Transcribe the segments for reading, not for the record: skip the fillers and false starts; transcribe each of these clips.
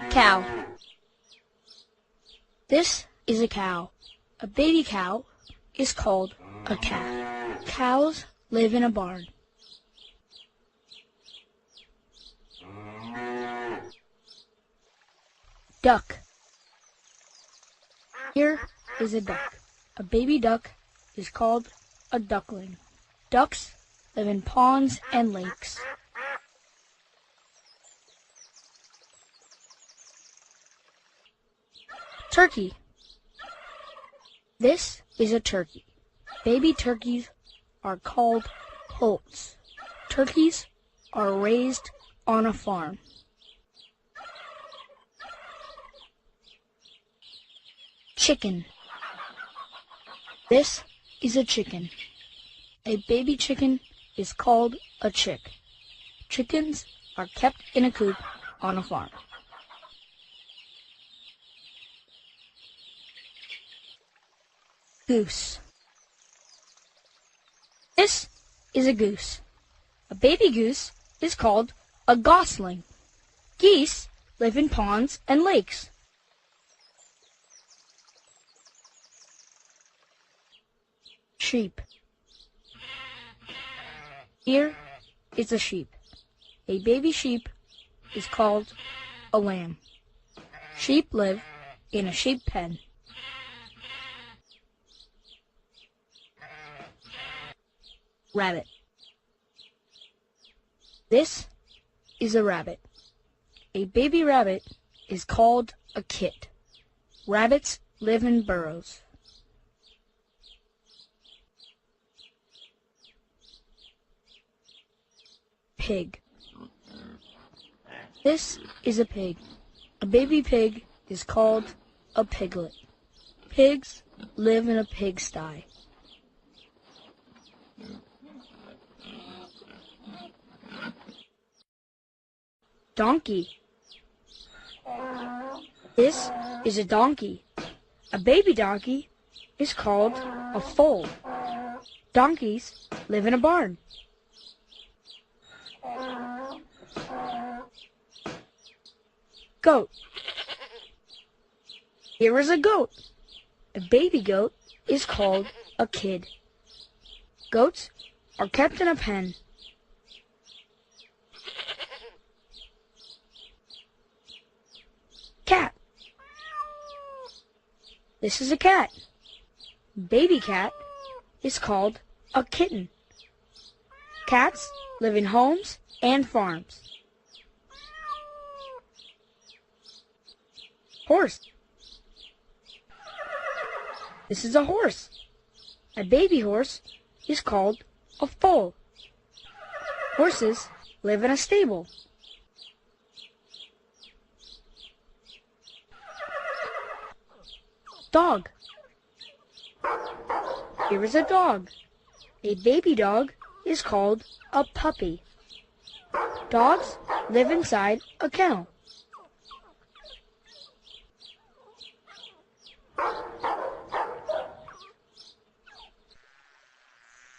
Cow. This is a cow. A baby cow is called a calf. Cows live in a barn. Duck. Here is a duck. A baby duck is called a duckling. Ducks live in ponds and lakes. Turkey. This is a turkey. Baby turkeys are called poults. Turkeys are raised on a farm. Chicken. This is a chicken. A baby chicken is called a chick. Chickens are kept in a coop on a farm. Goose. This is a goose. A baby goose is called a gosling. Geese live in ponds and lakes. Sheep. Here is a sheep. A baby sheep is called a lamb. Sheep live in a sheep pen. Rabbit. This is a rabbit. A baby rabbit is called a kit. Rabbits live in burrows. Pig. This is a pig. A baby pig is called a piglet. Pigs live in a pigsty. Donkey. This is a donkey. A baby donkey is called a foal. Donkeys live in a barn. Goat. Here is a goat. A baby goat is called a kid. Goats are kept in a pen. Cat. This is a cat. Baby cat is called a kitten. Cats live in homes and farms. Horse. This is a horse. A baby horse is called a foal. Horses live in a stable. Dog. Here is a dog. A baby dog is called a puppy. Dogs live inside a kennel.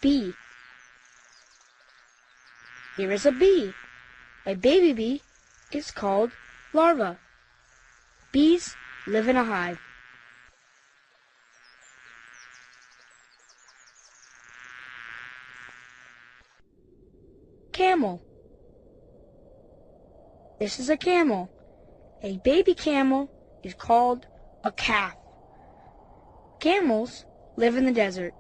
Bee. Here is a bee. A baby bee is called larva. Bees live in a hive. Camel. This is a camel. A baby camel is called a calf. Camels live in the desert.